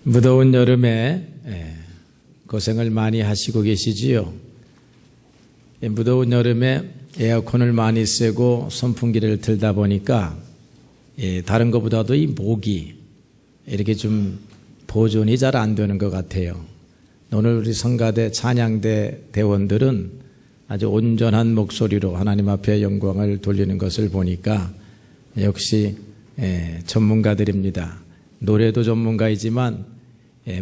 무더운 여름에 고생을 많이 하시고 계시지요. 무더운 여름에 에어컨을 많이 쓰고 선풍기를 틀다 보니까 다른 것보다도 이 목이 이렇게 좀 보존이 잘 안 되는 것 같아요. 오늘 우리 성가대 찬양대 대원들은 아주 온전한 목소리로 하나님 앞에 영광을 돌리는 것을 보니까 역시 전문가들입니다. 노래도 전문가이지만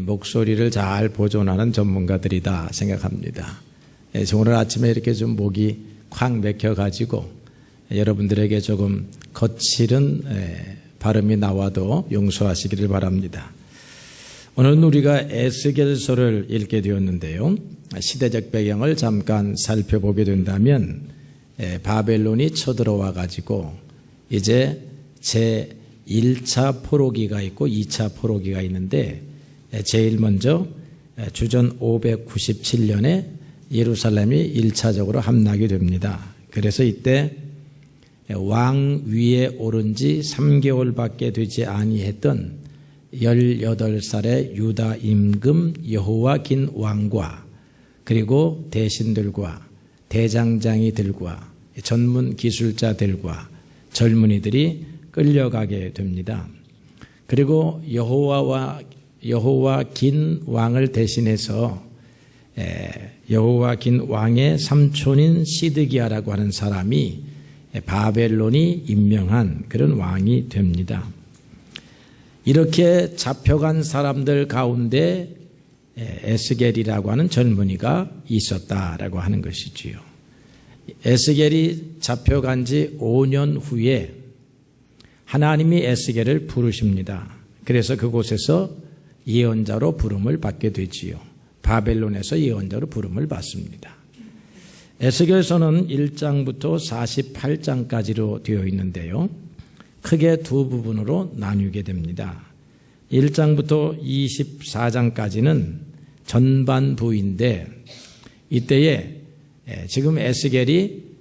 목소리를 잘 보존하는 전문가들이다 생각합니다. 오늘 아침에 이렇게 좀 목이 콱 막혀가지고 여러분들에게 조금 거칠은 발음이 나와도 용서하시기를 바랍니다. 오늘은 우리가 에스겔서를 읽게 되었는데요. 시대적 배경을 잠깐 살펴보게 된다면 바벨론이 쳐들어와 가지고 이제 제1차 포로기가 있고 2차 포로기가 있는데 제일 먼저 주전 597년에 예루살렘이 1차적으로 함락이 됩니다. 그래서 이때 왕 위에 오른 지 3개월밖에 되지 아니했던 18살의 유다 임금 여호와긴 왕과 그리고 대신들과 대장장이들과 전문 기술자들과 젊은이들이 끌려가게 됩니다. 그리고 여호와긴 왕을 대신해서 여호와긴 왕의 삼촌인 시드기야라고 하는 사람이 바벨론이 임명한 그런 왕이 됩니다. 이렇게 잡혀간 사람들 가운데 에스겔이라고 하는 젊은이가 있었다라고 하는 것이지요. 에스겔이 잡혀간 지 5년 후에 하나님이 에스겔을 부르십니다. 그래서 그곳에서 예언자로 부름을 받게 되지요. 바벨론에서 예언자로 부름을 받습니다. 에스겔서는 1장부터 48장까지로 되어 있는데요. 크게 두 부분으로 나누게 됩니다. 1장부터 24장까지는 전반부인데 이때에 지금 에스겔이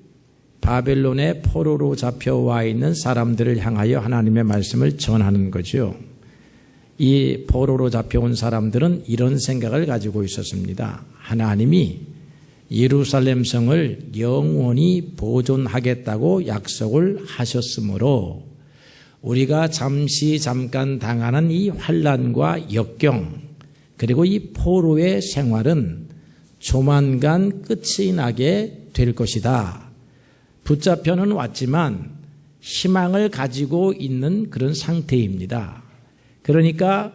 바벨론의 포로로 잡혀와 있는 사람들을 향하여 하나님의 말씀을 전하는 거죠. 이 포로로 잡혀온 사람들은 이런 생각을 가지고 있었습니다. 하나님이 예루살렘 성을 영원히 보존하겠다고 약속을 하셨으므로 우리가 잠깐 당하는 이 환난과 역경 그리고 이 포로의 생활은 조만간 끝이 나게 될 것이다. 붙잡혀는 왔지만 희망을 가지고 있는 그런 상태입니다. 그러니까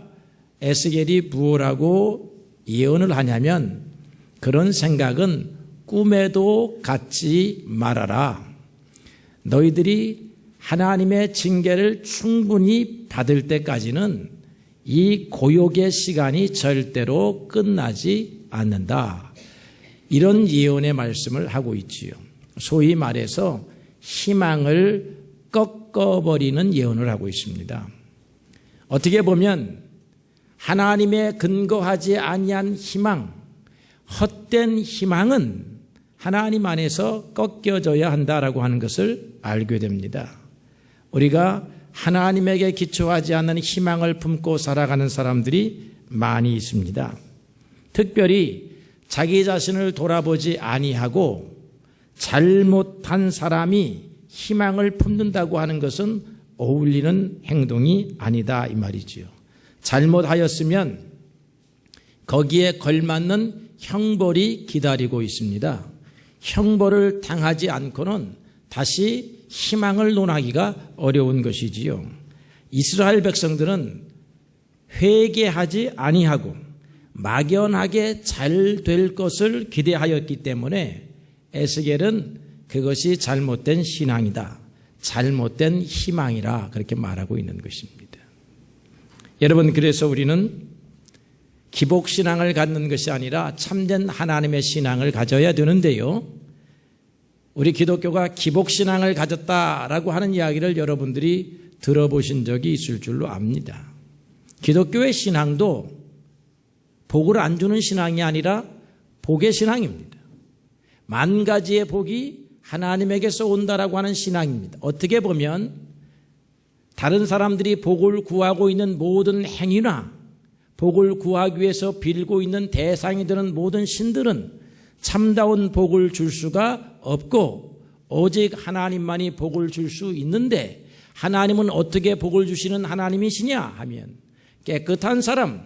에스겔이 무엇라고 예언을 하냐면 그런 생각은 꿈에도 갖지 말아라. 너희들이 하나님의 징계를 충분히 받을 때까지는 이 고욕의 시간이 절대로 끝나지 않는다. 이런 예언의 말씀을 하고 있지요. 소위 말해서 희망을 꺾어버리는 예언을 하고 있습니다. 어떻게 보면 하나님에 근거하지 아니한 희망, 헛된 희망은 하나님 안에서 꺾여져야 한다라고 하는 것을 알게 됩니다. 우리가 하나님에게 기초하지 않는 희망을 품고 살아가는 사람들이 많이 있습니다. 특별히 자기 자신을 돌아보지 아니하고 잘못한 사람이 희망을 품는다고 하는 것은 어울리는 행동이 아니다 이 말이지요. 잘못하였으면 거기에 걸맞는 형벌이 기다리고 있습니다. 형벌을 당하지 않고는 다시 희망을 논하기가 어려운 것이지요. 이스라엘 백성들은 회개하지 아니하고 막연하게 잘 될 것을 기대하였기 때문에 에스겔은 그것이 잘못된 신앙이다. 잘못된 희망이라 그렇게 말하고 있는 것입니다. 여러분, 그래서 우리는 기복신앙을 갖는 것이 아니라 참된 하나님의 신앙을 가져야 되는데요. 우리 기독교가 기복신앙을 가졌다라고 하는 이야기를 여러분들이 들어보신 적이 있을 줄로 압니다. 기독교의 신앙도 복을 안 주는 신앙이 아니라 복의 신앙입니다. 만 가지의 복이 하나님에게서 온다라고 하는 신앙입니다. 어떻게 보면 다른 사람들이 복을 구하고 있는 모든 행위나 복을 구하기 위해서 빌고 있는 대상이 되는 모든 신들은 참다운 복을 줄 수가 없고 오직 하나님만이 복을 줄 수 있는데, 하나님은 어떻게 복을 주시는 하나님이시냐 하면 깨끗한 사람,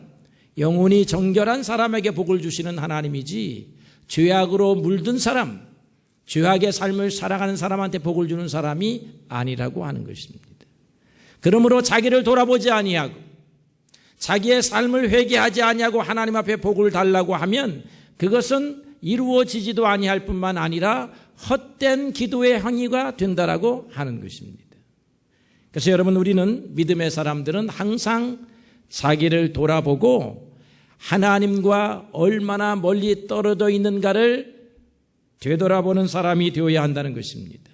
영혼이 정결한 사람에게 복을 주시는 하나님이지, 죄악으로 물든 사람, 죄악의 삶을 살아가는 사람한테 복을 주는 사람이 아니라고 하는 것입니다. 그러므로 자기를 돌아보지 아니하고 자기의 삶을 회개하지 아니하고 하나님 앞에 복을 달라고 하면 그것은 이루어지지도 아니할 뿐만 아니라 헛된 기도의 행위가 된다라고 하는 것입니다. 그래서 여러분, 우리는 믿음의 사람들은 항상 자기를 돌아보고 하나님과 얼마나 멀리 떨어져 있는가를 되돌아보는 사람이 되어야 한다는 것입니다.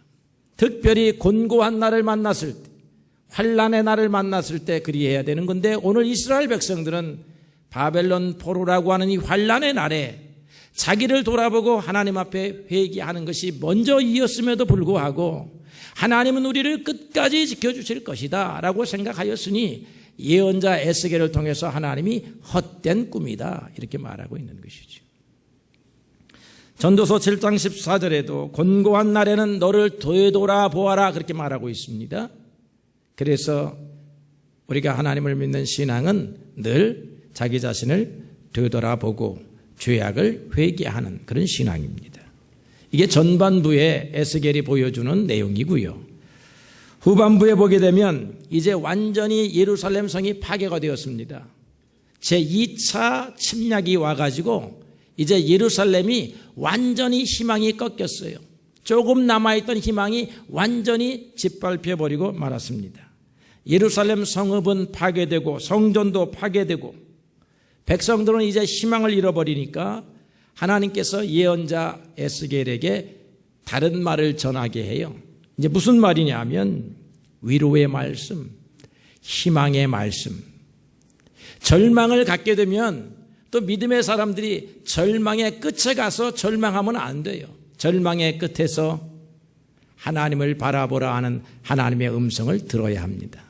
특별히 곤고한 날을 만났을 때, 환난의 날을 만났을 때 그리해야 되는 건데, 오늘 이스라엘 백성들은 바벨론 포로라고 하는 이 환난의 날에 자기를 돌아보고 하나님 앞에 회개하는 것이 먼저이었음에도 불구하고 하나님은 우리를 끝까지 지켜주실 것이다 라고 생각하였으니 예언자 에스겔을 통해서 하나님이 헛된 꿈이다 이렇게 말하고 있는 것이죠. 전도서 7장 14절에도 곤고한 날에는 너를 되돌아보아라 그렇게 말하고 있습니다. 그래서 우리가 하나님을 믿는 신앙은 늘 자기 자신을 되돌아보고 죄악을 회개하는 그런 신앙입니다. 이게 전반부에 에스겔이 보여주는 내용이고요. 후반부에 보게 되면 이제 완전히 예루살렘 성이 파괴가 되었습니다. 제2차 침략이 와가지고 이제 예루살렘이 완전히 희망이 꺾였어요. 조금 남아있던 희망이 완전히 짓밟혀버리고 말았습니다. 예루살렘 성읍은 파괴되고 성전도 파괴되고 백성들은 이제 희망을 잃어버리니까 하나님께서 예언자 에스겔에게 다른 말을 전하게 해요. 이제 무슨 말이냐 하면 위로의 말씀, 희망의 말씀. 절망을 갖게 되면 또 믿음의 사람들이 절망의 끝에 가서 절망하면 안 돼요. 절망의 끝에서 하나님을 바라보라 하는 하나님의 음성을 들어야 합니다.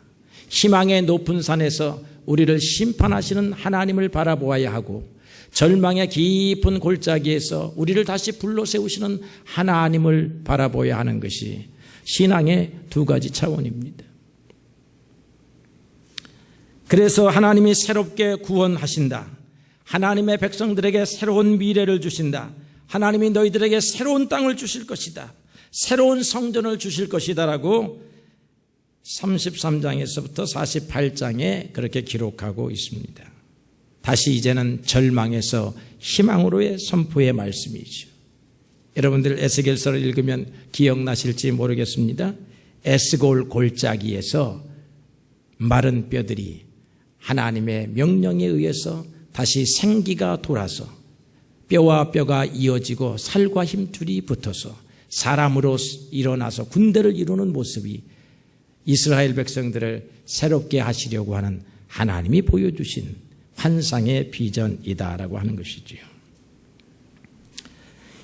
희망의 높은 산에서 우리를 심판하시는 하나님을 바라보아야 하고, 절망의 깊은 골짜기에서 우리를 다시 불러 세우시는 하나님을 바라보아야 하는 것이 신앙의 두 가지 차원입니다. 그래서 하나님이 새롭게 구원하신다. 하나님의 백성들에게 새로운 미래를 주신다. 하나님이 너희들에게 새로운 땅을 주실 것이다. 새로운 성전을 주실 것이다 라고 33장에서부터 48장에 그렇게 기록하고 있습니다. 다시 이제는 절망에서 희망으로의 선포의 말씀이죠. 여러분들 에스겔서를 읽으면 기억나실지 모르겠습니다. 에스골 골짜기에서 마른 뼈들이 하나님의 명령에 의해서 다시 생기가 돌아서 뼈와 뼈가 이어지고 살과 힘줄이 붙어서 사람으로 일어나서 군대를 이루는 모습이 이스라엘 백성들을 새롭게 하시려고 하는 하나님이 보여주신 환상의 비전이다라고 하는 것이지요.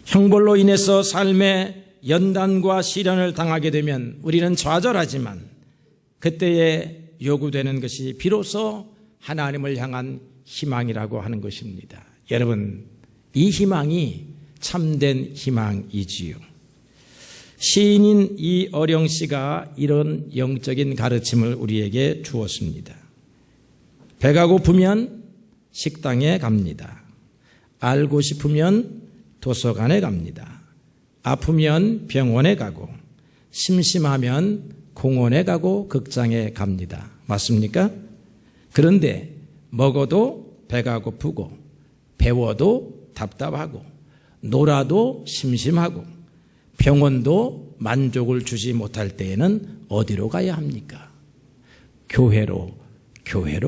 형벌로 인해서 삶의 연단과 시련을 당하게 되면 우리는 좌절하지만 그때에 요구되는 것이 비로소 하나님을 향한 희망이라고 하는 것입니다. 여러분, 이 희망이 참된 희망이지요. 시인인 이어령 씨가 이런 영적인 가르침을 우리에게 주었습니다. 배가 고프면 식당에 갑니다. 알고 싶으면 도서관에 갑니다. 아프면 병원에 가고, 심심하면 공원에 가고 극장에 갑니다. 맞습니까? 그런데 먹어도 배가 고프고, 배워도 답답하고, 놀아도 심심하고, 병원도 만족을 주지 못할 때에는 어디로 가야 합니까? 교회로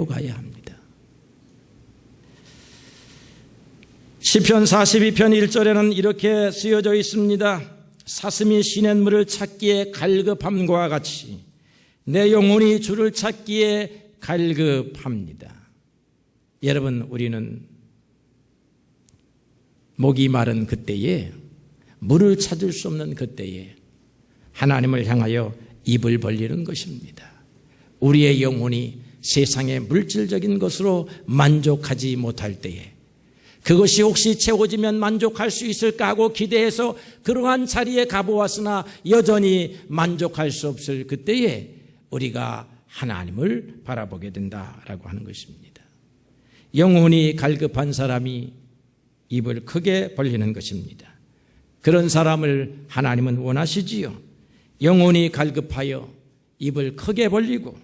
가야 합니다. 시편 42편 1절에는 이렇게 쓰여져 있습니다. 사슴이 시냇물을 찾기에 갈급함과 같이 내 영혼이 주를 찾기에 갈급합니다. 여러분, 우리는 목이 마른 그때에, 물을 찾을 수 없는 그때에 하나님을 향하여 입을 벌리는 것입니다. 우리의 영혼이 세상의 물질적인 것으로 만족하지 못할 때에 그것이 혹시 채워지면 만족할 수 있을까 하고 기대해서 그러한 자리에 가보았으나 여전히 만족할 수 없을 그때에 우리가 하나님을 바라보게 된다라고 하는 것입니다. 영혼이 갈급한 사람이 입을 크게 벌리는 것입니다. 그런 사람을 하나님은 원하시지요. 영혼이 갈급하여 입을 크게 벌리고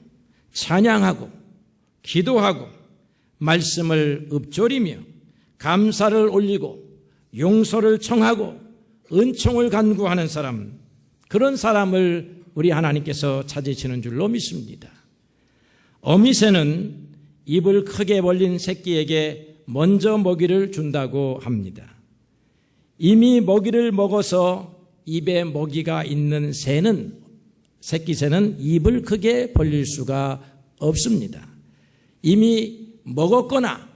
찬양하고 기도하고 말씀을 읊조리며 감사를 올리고 용서를 청하고 은총을 간구하는 사람, 그런 사람을 우리 하나님께서 찾으시는 줄로 믿습니다. 어미새는 입을 크게 벌린 새끼에게 먼저 먹이를 준다고 합니다. 이미 먹이를 먹어서 입에 먹이가 있는 새끼 새는 입을 크게 벌릴 수가 없습니다. 이미 먹었거나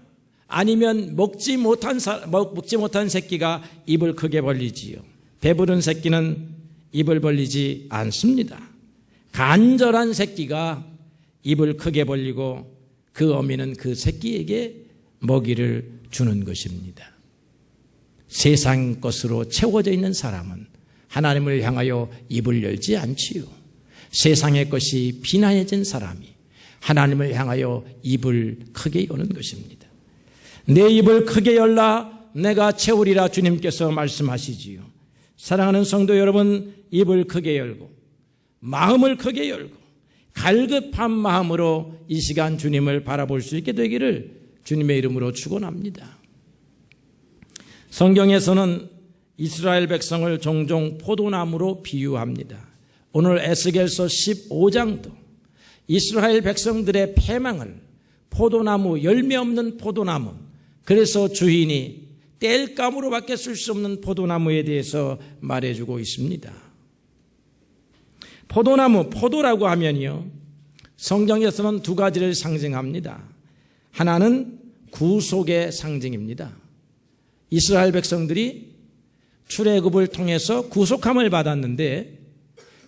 아니면 먹지 못한 새끼가 입을 크게 벌리지요. 배부른 새끼는 입을 벌리지 않습니다. 간절한 새끼가 입을 크게 벌리고 그 어미는 그 새끼에게 먹이를 주는 것입니다. 세상 것으로 채워져 있는 사람은 하나님을 향하여 입을 열지 않지요. 세상의 것이 비난해진 사람이 하나님을 향하여 입을 크게 여는 것입니다. 내 입을 크게 열라 내가 채우리라 주님께서 말씀하시지요. 사랑하는 성도 여러분, 입을 크게 열고 마음을 크게 열고 갈급한 마음으로 이 시간 주님을 바라볼 수 있게 되기를 주님의 이름으로 축원합니다. 성경에서는 이스라엘 백성을 종종 포도나무로 비유합니다. 오늘 에스겔서 15장도 이스라엘 백성들의 패망을 포도나무, 열매 없는 포도나무, 그래서 주인이 땔감으로밖에 쓸 수 없는 포도나무에 대해서 말해주고 있습니다. 포도나무, 포도라고 하면요, 성경에서는 두 가지를 상징합니다. 하나는 구속의 상징입니다. 이스라엘 백성들이 출애굽을 통해서 구속함을 받았는데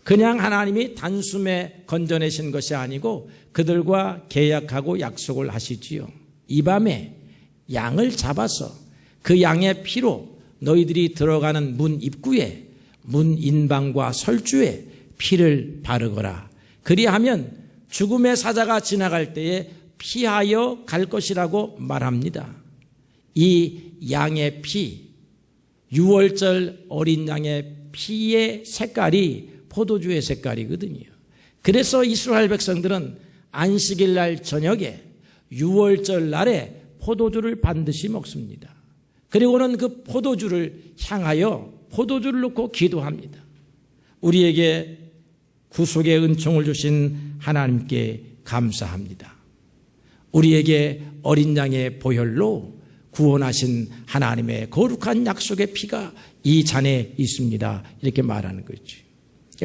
그냥 하나님이 단숨에 건져내신 것이 아니고 그들과 계약하고 약속을 하시지요. 이 밤에 양을 잡아서 그 양의 피로 너희들이 들어가는 문 입구에 문 인방과 설주에 피를 바르거라. 그리하면 죽음의 사자가 지나갈 때에 피하여 갈 것이라고 말합니다. 이 양의 피, 6월절 어린 양의 피의 색깔이 포도주의 색깔이거든요. 그래서 이스라엘 백성들은 안식일 날 저녁에 6월절 날에 포도주를 반드시 먹습니다. 그리고는 그 포도주를 향하여 포도주를 놓고 기도합니다. 우리에게 구속의 은총을 주신 하나님께 감사합니다. 우리에게 어린 양의 보혈로 구원하신 하나님의 거룩한 약속의 피가 이 잔에 있습니다. 이렇게 말하는 거죠.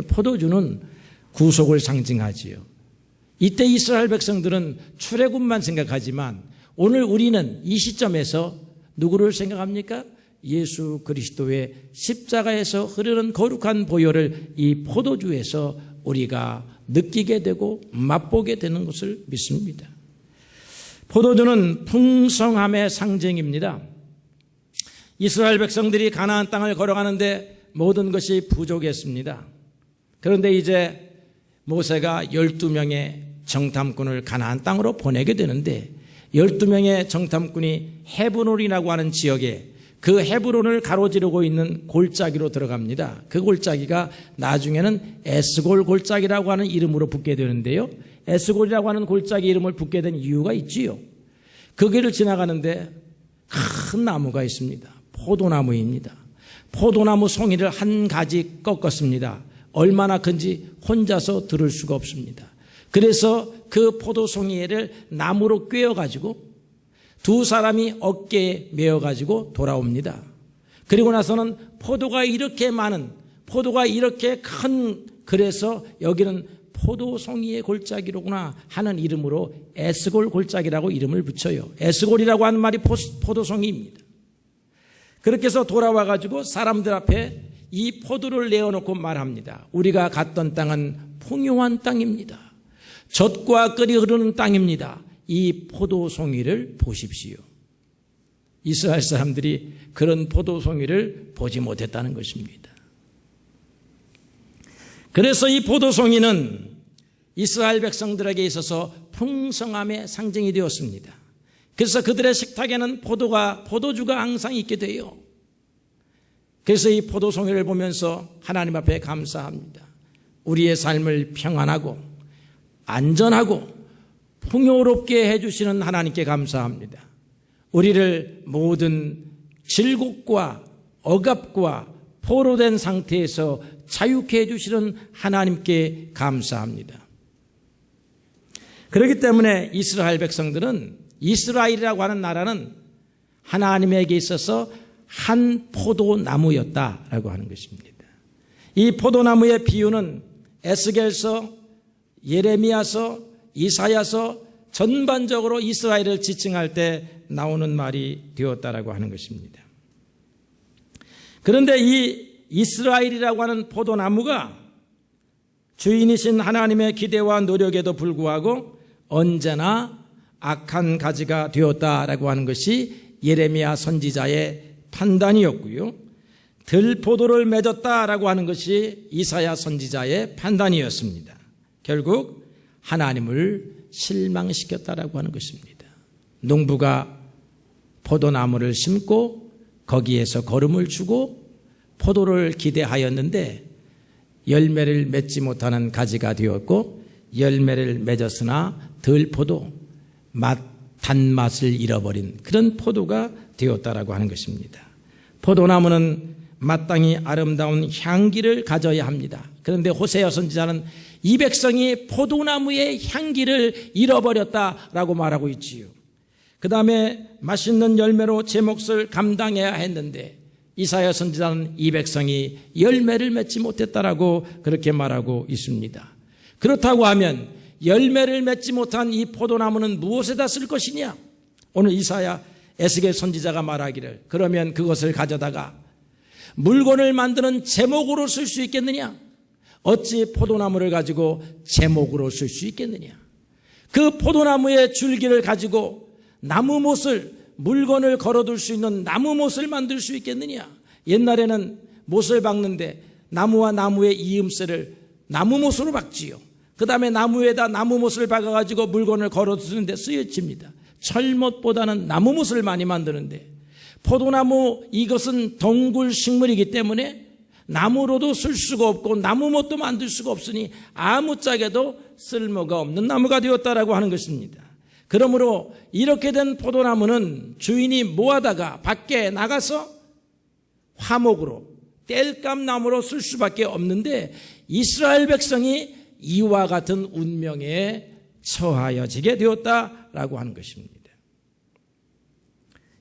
포도주는 구속을 상징하지요. 이때 이스라엘 백성들은 출애굽만 생각하지만 오늘 우리는 이 시점에서 누구를 생각합니까? 예수 그리스도의 십자가에서 흐르는 거룩한 보혈을 이 포도주에서 우리가 느끼게 되고 맛보게 되는 것을 믿습니다. 포도주는 풍성함의 상징입니다. 이스라엘 백성들이 가나안 땅을 걸어가는데 모든 것이 부족했습니다. 그런데 이제 모세가 12명의 정탐꾼을 가나안 땅으로 보내게 되는데 12명의 정탐꾼이 헤브론이라고 하는 지역에 그 헤브론을 가로지르고 있는 골짜기로 들어갑니다. 그 골짜기가 나중에는 에스골 골짜기라고 하는 이름으로 붙게 되는데요. 에스골이라고 하는 골짜기 이름을 붙게 된 이유가 있지요. 그 길을 지나가는데 큰 나무가 있습니다. 포도나무입니다. 포도나무 송이를 한 가지 꺾었습니다. 얼마나 큰지 혼자서 들을 수가 없습니다. 그래서 그 포도송이를 나무로 꿰어가지고 두 사람이 어깨에 메어가지고 돌아옵니다. 그리고 나서는 포도가 이렇게 많은, 포도가 이렇게 큰, 그래서 여기는 포도송이의 골짜기로구나 하는 이름으로 에스골 골짜기라고 이름을 붙여요. 에스골이라고 하는 말이 포도송이입니다. 그렇게 해서 돌아와가지고 사람들 앞에 이 포도를 내어놓고 말합니다. 우리가 갔던 땅은 풍요한 땅입니다. 젖과 끓이 흐르는 땅입니다. 이 포도송이를 보십시오. 이스라엘 사람들이 그런 포도송이를 보지 못했다는 것입니다. 그래서 이 포도송이는 이스라엘 백성들에게 있어서 풍성함의 상징이 되었습니다. 그래서 그들의 식탁에는 포도주가 항상 있게 돼요. 그래서 이 포도송이를 보면서 하나님 앞에 감사합니다. 우리의 삶을 평안하고 안전하고 풍요롭게 해주시는 하나님께 감사합니다. 우리를 모든 질곡과 억압과 포로된 상태에서 자유케 해주시는 하나님께 감사합니다. 그렇기 때문에 이스라엘 백성들은, 이스라엘이라고 하는 나라는 하나님에게 있어서 한 포도나무였다라고 하는 것입니다. 이 포도나무의 비유는 에스겔서, 예레미야서, 이사야서 전반적으로 이스라엘을 지칭할 때 나오는 말이 되었다라고 하는 것입니다. 그런데 이 이스라엘이라고 하는 포도나무가 주인이신 하나님의 기대와 노력에도 불구하고 언제나 악한 가지가 되었다라고 하는 것이 예레미야 선지자의 판단이었고요. 들포도를 맺었다라고 하는 것이 이사야 선지자의 판단이었습니다. 결국 하나님을 실망시켰다라고 하는 것입니다. 농부가 포도나무를 심고 거기에서 거름을 주고 포도를 기대하였는데 열매를 맺지 못하는 가지가 되었고, 열매를 맺었으나 들포도, 단맛을 잃어버린 그런 포도가 되었다라고 하는 것입니다. 포도나무는 마땅히 아름다운 향기를 가져야 합니다. 그런데 호세아 선지자는 이 백성이 포도나무의 향기를 잃어버렸다라고 말하고 있지요. 그 다음에 맛있는 열매로 제 몫을 감당해야 했는데 이사야 선지자는 이 백성이 열매를 맺지 못했다라고 그렇게 말하고 있습니다. 그렇다고 하면 열매를 맺지 못한 이 포도나무는 무엇에다 쓸 것이냐? 오늘 이사야, 에스겔 선지자가 말하기를, 그러면 그것을 가져다가 물건을 만드는 제목으로 쓸 수 있겠느냐? 어찌 포도나무를 가지고 제목으로 쓸 수 있겠느냐? 그 포도나무의 줄기를 가지고 나무못을, 물건을 걸어둘 수 있는 나무못을 만들 수 있겠느냐? 옛날에는 못을 박는데 나무와 나무의 이음새를 나무못으로 박지요. 그 다음에 나무에다 나무못을 박아가지고 물건을 걸어두는 데 쓰여집니다. 철못보다는 나무못을 많이 만드는데, 포도나무 이것은 덩굴 식물이기 때문에 나무로도 쓸 수가 없고 나무못도 만들 수가 없으니 아무짝에도 쓸모가 없는 나무가 되었다라고 하는 것입니다. 그러므로 이렇게 된 포도나무는 주인이 모아다가 밖에 나가서 화목으로, 땔감나무로 쓸 수밖에 없는데 이스라엘 백성이 이와 같은 운명에 처하여지게 되었다라고 하는 것입니다.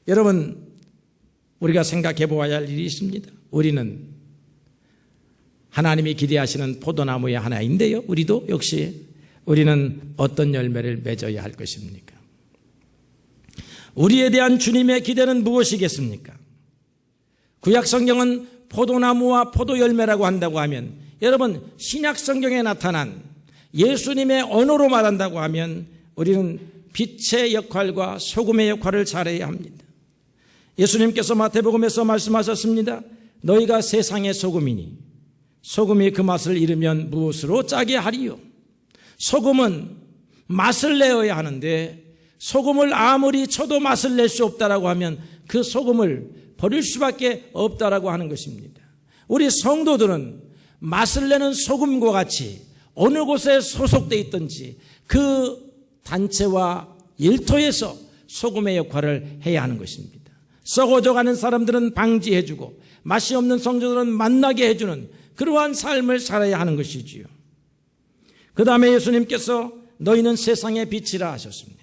여러분, 우리가 생각해 보아야 할 일이 있습니다. 우리는 하나님이 기대하시는 포도나무의 하나인데요, 우리도 역시 우리는 어떤 열매를 맺어야 할 것입니까? 우리에 대한 주님의 기대는 무엇이겠습니까? 구약 성경은 포도나무와 포도열매라고 한다고 하면, 여러분, 신약 성경에 나타난 예수님의 언어로 말한다고 하면 우리는 빛의 역할과 소금의 역할을 잘해야 합니다. 예수님께서 마태복음에서 말씀하셨습니다. 너희가 세상의 소금이니 소금이 그 맛을 잃으면 무엇으로 짜게 하리요? 소금은 맛을 내어야 하는데 소금을 아무리 쳐도 맛을 낼 수 없다라고 하면 그 소금을 버릴 수밖에 없다라고 하는 것입니다. 우리 성도들은 맛을 내는 소금과 같이 어느 곳에 소속되어 있든지 그 단체와 일터에서 소금의 역할을 해야 하는 것입니다. 썩어져가는 사람들은 방지해주고 맛이 없는 성도들은 만나게 해주는 그러한 삶을 살아야 하는 것이지요. 그 다음에 예수님께서 너희는 세상의 빛이라 하셨습니다.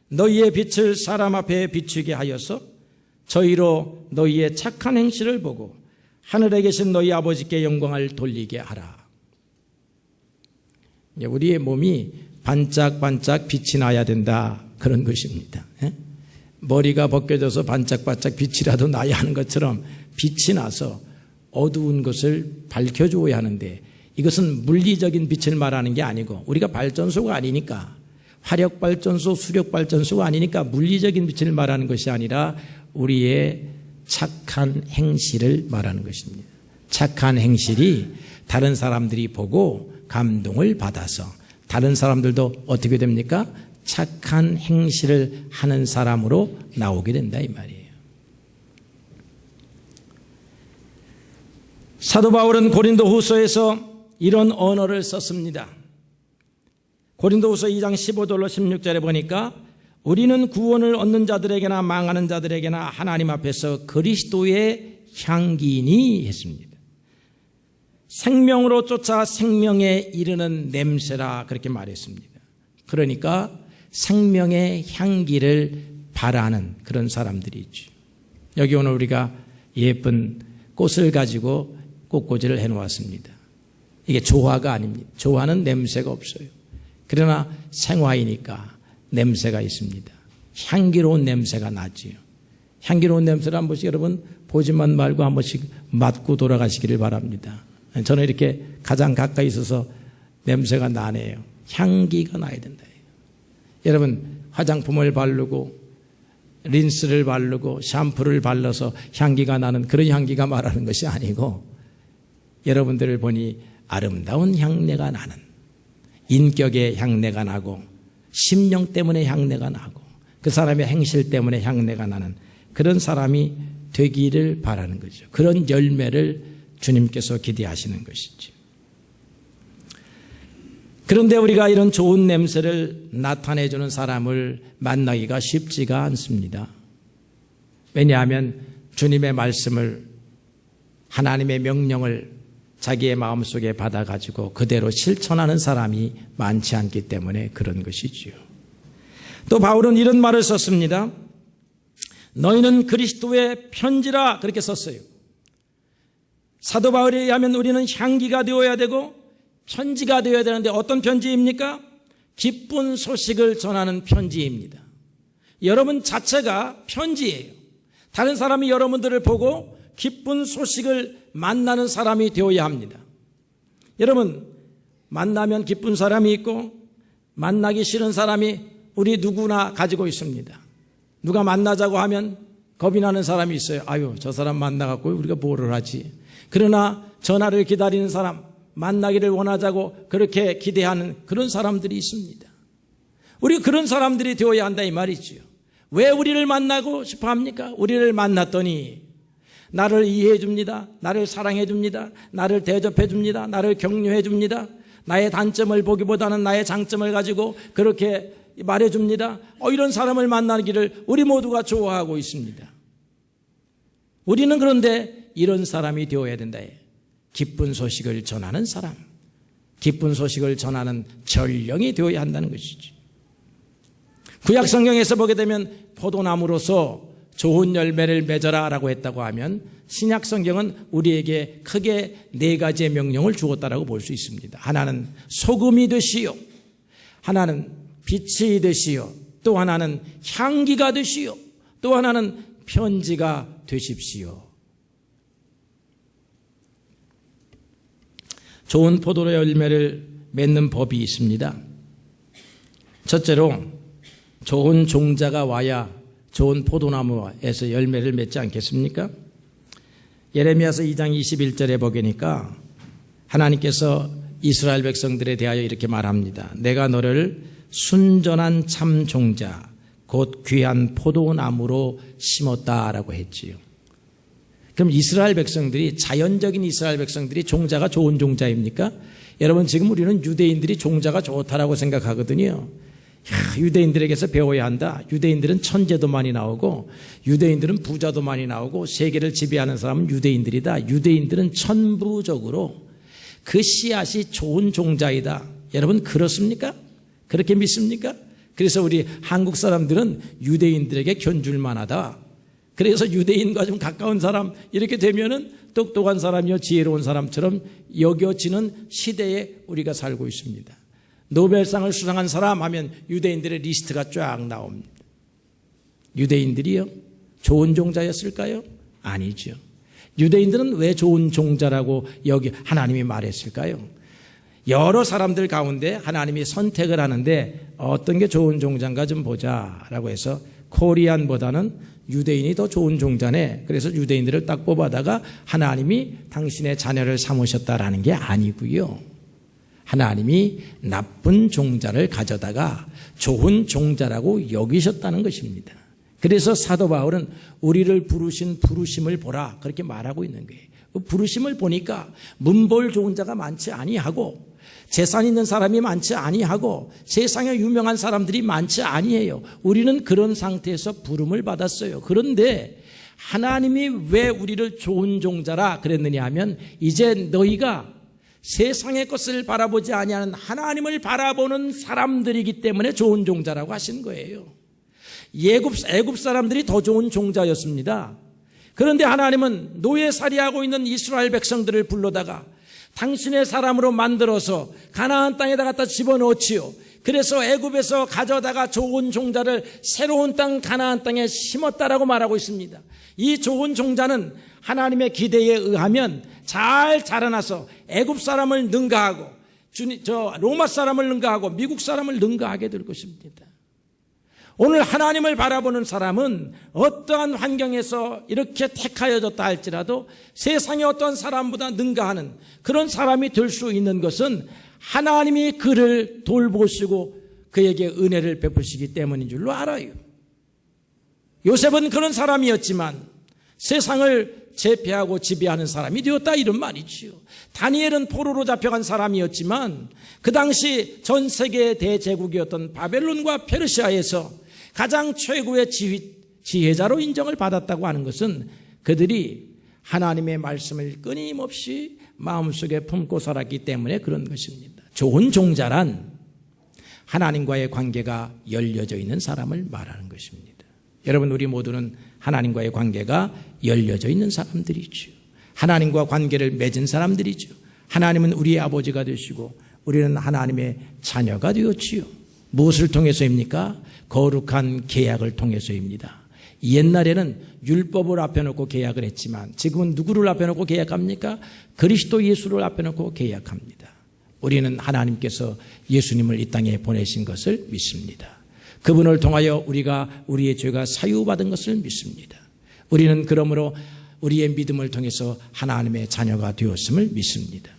너희의 빛을 사람 앞에 비추게 하여서 저희로 너희의 착한 행실을 보고 하늘에 계신 너희 아버지께 영광을 돌리게 하라. 우리의 몸이 반짝반짝 빛이 나야 된다, 그런 것입니다. 머리가 벗겨져서 반짝반짝 빛이라도 나야 하는 것처럼 빛이 나서 어두운 것을 밝혀줘야 하는데 이것은 물리적인 빛을 말하는 게 아니고 우리가 발전소가 아니니까 화력발전소, 수력발전소가 아니니까 물리적인 빛을 말하는 것이 아니라 우리의 착한 행실을 말하는 것입니다. 착한 행실이 다른 사람들이 보고 감동을 받아서 다른 사람들도 어떻게 됩니까? 착한 행실을 하는 사람으로 나오게 된다 이 말이에요. 사도 바울은 고린도후서에서 이런 언어를 썼습니다. 고린도후서 2장 15절로 16절에 보니까 우리는 구원을 얻는 자들에게나 망하는 자들에게나 하나님 앞에서 그리스도의 향기니 했습니다. 생명으로 쫓아 생명에 이르는 냄새라 그렇게 말했습니다. 그러니까 생명의 향기를 바라는 그런 사람들이 있죠. 여기 오늘 우리가 예쁜 꽃을 가지고 꽃꽂이를 해놓았습니다. 이게 조화가 아닙니다. 조화는 냄새가 없어요. 그러나 생화이니까 냄새가 있습니다. 향기로운 냄새가 나지요. 향기로운 냄새를 한 번씩 여러분 보지만 말고 한 번씩 맡고 돌아가시기를 바랍니다. 저는 이렇게 가장 가까이 있어서 냄새가 나네요. 향기가 나야 된다. 여러분 화장품을 바르고 린스를 바르고 샴푸를 발라서 향기가 나는 그런 향기가 말하는 것이 아니고 여러분들을 보니 아름다운 향내가 나는 인격의 향내가 나고 심령 때문에 향내가 나고 그 사람의 행실 때문에 향내가 나는 그런 사람이 되기를 바라는 거죠. 그런 열매를 주님께서 기대하시는 것이죠. 그런데 우리가 이런 좋은 냄새를 나타내주는 사람을 만나기가 쉽지가 않습니다. 왜냐하면 주님의 말씀을 하나님의 명령을 자기의 마음속에 받아가지고 그대로 실천하는 사람이 많지 않기 때문에 그런 것이지요. 또 바울은 이런 말을 썼습니다. 너희는 그리스도의 편지라 그렇게 썼어요. 사도 바울에 의하면 우리는 향기가 되어야 되고 편지가 되어야 되는데 어떤 편지입니까? 기쁜 소식을 전하는 편지입니다. 여러분 자체가 편지예요. 다른 사람이 여러분들을 보고 기쁜 소식을 만나는 사람이 되어야 합니다. 여러분 만나면 기쁜 사람이 있고 만나기 싫은 사람이 우리 누구나 가지고 있습니다. 누가 만나자고 하면 겁이 나는 사람이 있어요. 아유 저 사람 만나갖고 우리가 뭐를 하지. 그러나 전화를 기다리는 사람 만나기를 원하자고 그렇게 기대하는 그런 사람들이 있습니다. 우리 그런 사람들이 되어야 한다 이 말이지요. 왜 우리를 만나고 싶어 합니까? 우리를 만났더니 나를 이해해 줍니다. 나를 사랑해 줍니다. 나를 대접해 줍니다. 나를 격려해 줍니다. 나의 단점을 보기보다는 나의 장점을 가지고 그렇게 말해 줍니다. 이런 사람을 만나기를 우리 모두가 좋아하고 있습니다. 우리는 그런데 이런 사람이 되어야 된다. 기쁜 소식을 전하는 사람, 기쁜 소식을 전하는 전령이 되어야 한다는 것이죠. 구약 성경에서 보게 되면 포도나무로서 좋은 열매를 맺어라 라고 했다고 하면 신약 성경은 우리에게 크게 네 가지의 명령을 주었다라고 볼 수 있습니다. 하나는 소금이 되시오, 하나는 빛이 되시오, 또 하나는 향기가 되시오, 또 하나는 편지가 되십시오. 좋은 포도로 열매를 맺는 법이 있습니다. 첫째로 좋은 종자가 와야 좋은 포도나무에서 열매를 맺지 않겠습니까? 예레미야서 2장 21절에 보니까 하나님께서 이스라엘 백성들에 대하여 이렇게 말합니다. 내가 너를 순전한 참 종자 곧 귀한 포도나무로 심었다라고 했지요. 그럼 이스라엘 백성들이 자연적인 이스라엘 백성들이 종자가 좋은 종자입니까? 여러분 지금 우리는 유대인들이 종자가 좋다라고 생각하거든요. 유대인들에게서 배워야 한다. 유대인들은 천재도 많이 나오고 유대인들은 부자도 많이 나오고 세계를 지배하는 사람은 유대인들이다. 유대인들은 천부적으로 그 씨앗이 좋은 종자이다. 여러분 그렇습니까? 그렇게 믿습니까? 그래서 우리 한국 사람들은 유대인들에게 견줄만하다. 그래서 유대인과 좀 가까운 사람 이렇게 되면은 똑똑한 사람이요 지혜로운 사람처럼 여겨지는 시대에 우리가 살고 있습니다. 노벨상을 수상한 사람 하면 유대인들의 리스트가 쫙 나옵니다. 유대인들이요? 좋은 종자였을까요? 아니죠. 유대인들은 왜 좋은 종자라고 여기 하나님이 말했을까요? 여러 사람들 가운데 하나님이 선택을 하는데 어떤 게 좋은 종자인가 좀 보자라고 해서 코리안보다는 유대인이 더 좋은 종자네. 그래서 유대인들을 딱 뽑아다가 하나님이 당신의 자녀를 삼으셨다라는 게 아니고요. 하나님이 나쁜 종자를 가져다가 좋은 종자라고 여기셨다는 것입니다. 그래서 사도 바울은 우리를 부르신 부르심을 보라 그렇게 말하고 있는 거예요. 그 부르심을 보니까 문볼 좋은 자가 많지 아니하고 재산 있는 사람이 많지 아니하고 세상에 유명한 사람들이 많지 아니해요. 우리는 그런 상태에서 부름을 받았어요. 그런데 하나님이 왜 우리를 좋은 종자라 그랬느냐 하면 이제 너희가 세상의 것을 바라보지 아니하는 하나님을 바라보는 사람들이기 때문에 좋은 종자라고 하신 거예요. 애굽 사람들이 더 좋은 종자였습니다. 그런데 하나님은 노예살이하고 있는 이스라엘 백성들을 불러다가 당신의 사람으로 만들어서 가나안 땅에다 갖다 집어넣지요. 그래서 애굽에서 가져다가 좋은 종자를 새로운 땅 가나안 땅에 심었다라고 말하고 있습니다. 이 좋은 종자는 하나님의 기대에 의하면 잘 자라나서 애굽 사람을 능가하고 로마 사람을 능가하고 미국 사람을 능가하게 될 것입니다. 오늘 하나님을 바라보는 사람은 어떠한 환경에서 이렇게 택하여졌다 할지라도 세상의 어떤 사람보다 능가하는 그런 사람이 될 수 있는 것은 하나님이 그를 돌보시고 그에게 은혜를 베푸시기 때문인 줄로 알아요. 요셉은 그런 사람이었지만 세상을 제패하고 지배하는 사람이 되었다 이런 말이지요. 다니엘은 포로로 잡혀간 사람이었지만 그 당시 전 세계의 대제국이었던 바벨론과 페르시아에서 가장 최고의 지혜자로 인정을 받았다고 하는 것은 그들이 하나님의 말씀을 끊임없이 마음속에 품고 살았기 때문에 그런 것입니다. 좋은 종자란 하나님과의 관계가 열려져 있는 사람을 말하는 것입니다. 여러분, 우리 모두는 하나님과의 관계가 열려져 있는 사람들이죠. 하나님과 관계를 맺은 사람들이죠. 하나님은 우리의 아버지가 되시고 우리는 하나님의 자녀가 되었지요. 무엇을 통해서입니까? 거룩한 계약을 통해서입니다. 옛날에는 율법을 앞에 놓고 계약을 했지만 지금은 누구를 앞에 놓고 계약합니까? 그리스도 예수를 앞에 놓고 계약합니다. 우리는 하나님께서 예수님을 이 땅에 보내신 것을 믿습니다. 그분을 통하여 우리의 죄가 사유받은 것을 믿습니다. 우리는 그러므로 우리의 믿음을 통해서 하나님의 자녀가 되었음을 믿습니다.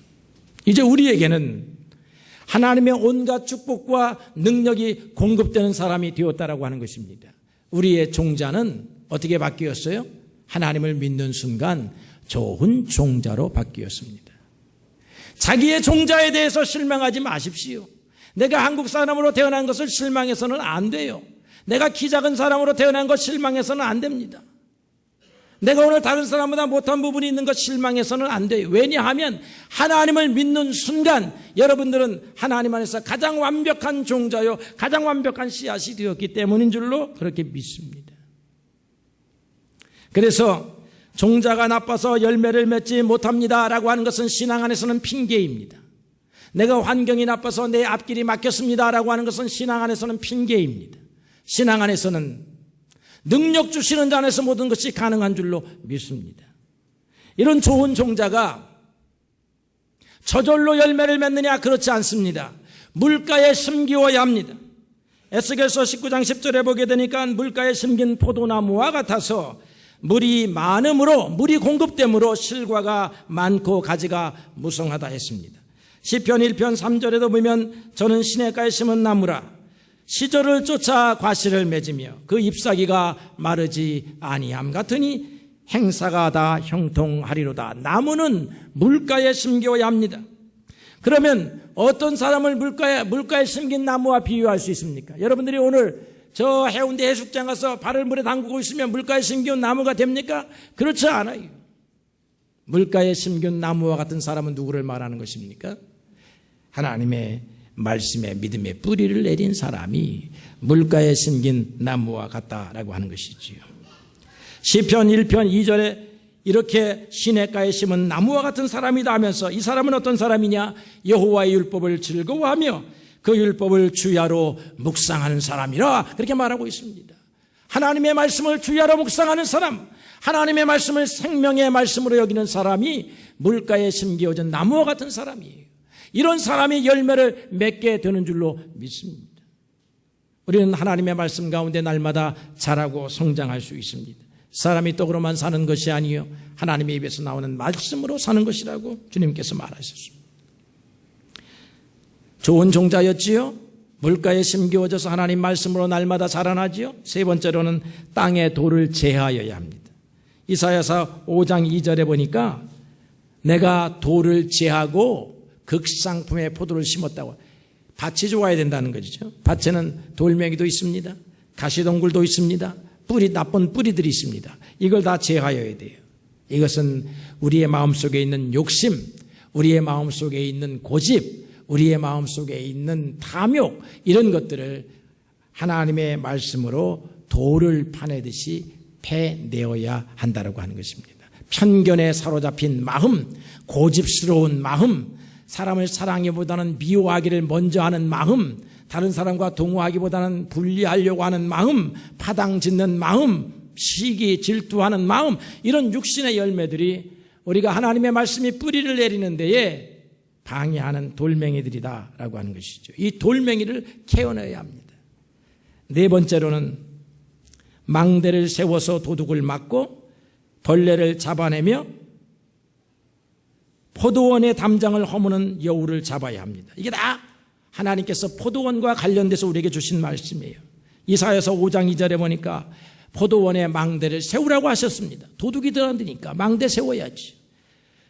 이제 우리에게는 하나님의 온갖 축복과 능력이 공급되는 사람이 되었다라고 하는 것입니다. 우리의 종자는 어떻게 바뀌었어요? 하나님을 믿는 순간 좋은 종자로 바뀌었습니다. 자기의 종자에 대해서 실망하지 마십시오. 내가 한국 사람으로 태어난 것을 실망해서는 안 돼요. 내가 키 작은 사람으로 태어난 것 실망해서는 안 됩니다. 내가 오늘 다른 사람보다 못한 부분이 있는 것 실망해서는 안 돼요. 왜냐하면 하나님을 믿는 순간 여러분들은 하나님 안에서 가장 완벽한 종자요 가장 완벽한 씨앗이 되었기 때문인 줄로 그렇게 믿습니다. 그래서 종자가 나빠서 열매를 맺지 못합니다 라고 하는 것은 신앙 안에서는 핑계입니다. 내가 환경이 나빠서 내 앞길이 막혔습니다 라고 하는 것은 신앙 안에서는 핑계입니다. 신앙 안에서는 능력 주시는 자 안에서 모든 것이 가능한 줄로 믿습니다. 이런 좋은 종자가 저절로 열매를 맺느냐? 그렇지 않습니다. 물가에 심기어야 합니다. 에스겔서 19장 10절에 보게 되니까 물가에 심긴 포도나무와 같아서 물이 많음으로 물이 공급됨으로 실과가 많고 가지가 무성하다 했습니다. 시편 1편 3절에도 보면 저는 시냇가에 심은 나무라 시절을 쫓아 과실을 맺으며 그 잎사귀가 마르지 아니함 같으니 행사가 다 형통하리로다. 나무는 물가에 심겨야 합니다. 그러면 어떤 사람을 물가에 심긴 나무와 비유할 수 있습니까? 여러분들이 오늘 저 해운대 해수욕장 가서 발을 물에 담그고 있으면 물가에 심겨온 나무가 됩니까? 그렇지 않아요. 물가에 심겨온 나무와 같은 사람은 누구를 말하는 것입니까? 하나님의 말씀에 믿음의 뿌리를 내린 사람이 물가에 심긴 나무와 같다라고 하는 것이지요. 시편 1편 2절에 이렇게 시냇가에 심은 나무와 같은 사람이다 하면서 이 사람은 어떤 사람이냐? 여호와의 율법을 즐거워하며 그 율법을 주야로 묵상하는 사람이라 그렇게 말하고 있습니다. 하나님의 말씀을 주야로 묵상하는 사람, 하나님의 말씀을 생명의 말씀으로 여기는 사람이 물가에 심겨진 나무와 같은 사람이에요. 이런 사람이 열매를 맺게 되는 줄로 믿습니다. 우리는 하나님의 말씀 가운데 날마다 자라고 성장할 수 있습니다. 사람이 떡으로만 사는 것이 아니요 하나님의 입에서 나오는 말씀으로 사는 것이라고 주님께서 말하셨습니다. 좋은 종자였지요. 물가에 심겨져서 하나님 말씀으로 날마다 자라나지요. 세 번째로는 땅에 돌을 제하여야 합니다. 이사야서 5장 2절에 보니까 내가 돌을 제하고 극상품의 포도를 심었다고. 밭이 좋아야 된다는 것이죠. 밭에는 돌멩이도 있습니다. 가시덩굴도 있습니다. 나쁜 뿌리들이 있습니다. 이걸 다 제하여야 돼요. 이것은 우리의 마음속에 있는 욕심, 우리의 마음속에 있는 고집, 우리의 마음속에 있는 탐욕, 이런 것들을 하나님의 말씀으로 돌을 파내듯이 패내어야 한다고 하는 것입니다. 편견에 사로잡힌 마음, 고집스러운 마음, 사람을 사랑하기보다는 미워하기를 먼저 하는 마음, 다른 사람과 동호하기보다는 분리하려고 하는 마음, 파당짓는 마음, 시기, 질투하는 마음, 이런 육신의 열매들이 우리가 하나님의 말씀이 뿌리를 내리는 데에 방해하는 돌멩이들이다라고 하는 것이죠. 이 돌멩이를 캐어내야 합니다. 네 번째로는 망대를 세워서 도둑을 막고 벌레를 잡아내며 포도원의 담장을 허무는 여우를 잡아야 합니다. 이게 다 하나님께서 포도원과 관련돼서 우리에게 주신 말씀이에요. 이사야서 5장 2절에 보니까 포도원의 망대를 세우라고 하셨습니다. 도둑이 들어간다니까 망대 세워야지.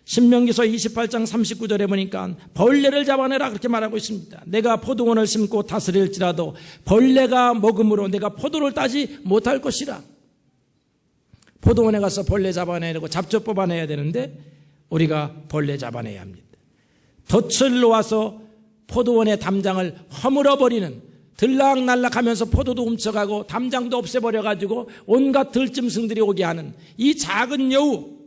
신명기서 28장 39절에 보니까 벌레를 잡아내라 그렇게 말하고 있습니다. 내가 포도원을 심고 다스릴지라도 벌레가 먹음으로 내가 포도를 따지 못할 것이라. 포도원에 가서 벌레 잡아내고 잡초 뽑아내야 되는데 우리가 벌레 잡아내야 합니다. 덫을 놓아서 포도원의 담장을 허물어버리는, 들락날락하면서 포도도 훔쳐가고 담장도 없애버려가지고 온갖 들짐승들이 오게 하는 이 작은 여우,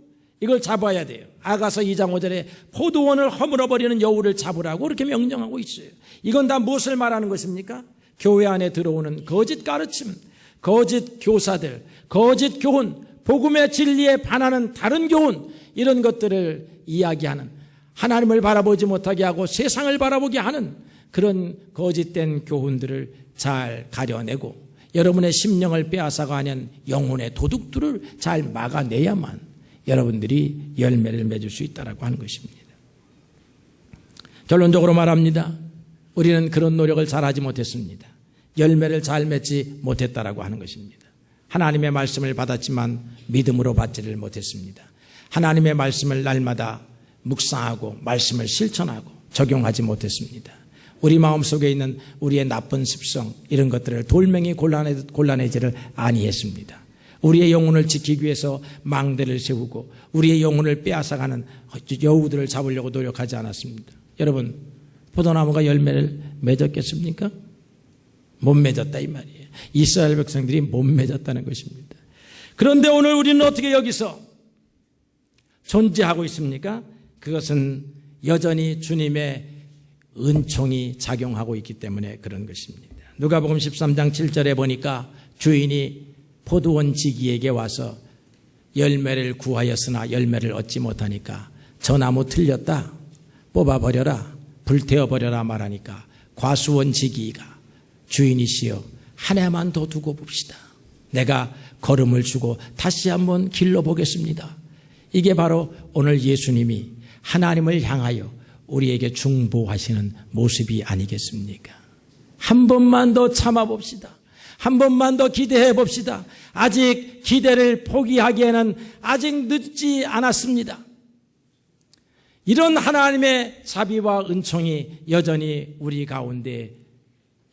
이걸 잡아야 돼요. 아가서 2장 5절에 포도원을 허물어버리는 여우를 잡으라고 그렇게 명령하고 있어요. 이건 다 무엇을 말하는 것입니까? 교회 안에 들어오는 거짓 가르침, 거짓 교사들, 거짓 교훈, 복음의 진리에 반하는 다른 교훈, 이런 것들을 이야기하는, 하나님을 바라보지 못하게 하고 세상을 바라보게 하는 그런 거짓된 교훈들을 잘 가려내고 여러분의 심령을 빼앗아가는 영혼의 도둑들을 잘 막아내야만 여러분들이 열매를 맺을 수 있다고 하는 것입니다. 결론적으로 말합니다. 우리는 그런 노력을 잘하지 못했습니다. 열매를 잘 맺지 못했다라고 하는 것입니다. 하나님의 말씀을 받았지만 믿음으로 받지를 못했습니다. 하나님의 말씀을 날마다 묵상하고 말씀을 실천하고 적용하지 못했습니다. 우리 마음속에 있는 우리의 나쁜 습성, 이런 것들을 돌멩이 골라내지를 아니했습니다. 우리의 영혼을 지키기 위해서 망대를 세우고 우리의 영혼을 빼앗아가는 여우들을 잡으려고 노력하지 않았습니다. 여러분, 포도나무가 열매를 맺었겠습니까? 못 맺었다 이 말이에요. 이스라엘 백성들이 못 맺었다는 것입니다. 그런데 오늘 우리는 어떻게 여기서 존재하고 있습니까? 그것은 여전히 주님의 은총이 작용하고 있기 때문에 그런 것입니다. 누가복음 13장 7절에 보니까 주인이 포도원 지기에게 와서 열매를 구하였으나 열매를 얻지 못하니까 저 나무 틀렸다, 뽑아버려라, 불태워버려라 말하니까 과수원 지기가 주인이시여 한 해만 더 두고 봅시다. 내가 걸음을 주고 다시 한번 길러보겠습니다. 이게 바로 오늘 예수님이 하나님을 향하여 우리에게 중보하시는 모습이 아니겠습니까? 한 번만 더 참아봅시다. 한 번만 더 기대해 봅시다. 아직 기대를 포기하기에는 아직 늦지 않았습니다. 이런 하나님의 자비와 은총이 여전히 우리 가운데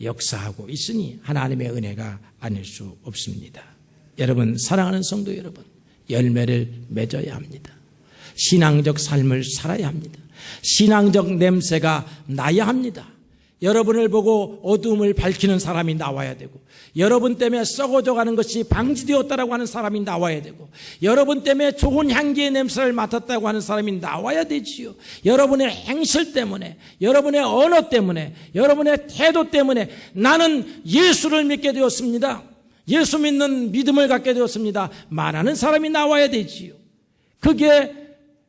역사하고 있으니 하나님의 은혜가 아닐 수 없습니다. 여러분, 사랑하는 성도 여러분, 열매를 맺어야 합니다. 신앙적 삶을 살아야 합니다. 신앙적 냄새가 나야 합니다. 여러분을 보고 어둠을 밝히는 사람이 나와야 되고, 여러분 때문에 썩어져가는 것이 방지되었다라고 하는 사람이 나와야 되고, 여러분 때문에 좋은 향기의 냄새를 맡았다고 하는 사람이 나와야 되지요. 여러분의 행실 때문에, 여러분의 언어 때문에, 여러분의 태도 때문에 나는 예수를 믿게 되었습니다, 예수 믿는 믿음을 갖게 되었습니다, 말하는 사람이 나와야 되지요. 그게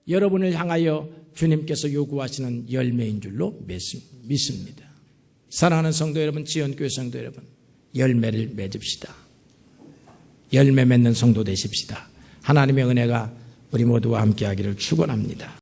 여러분을 향하여 주님께서 요구하시는 열매인 줄로 믿습니다. 사랑하는 성도 여러분, 지연교회 성도 여러분, 열매를 맺읍시다. 열매 맺는 성도 되십시다. 하나님의 은혜가 우리 모두와 함께하기를 축원합니다.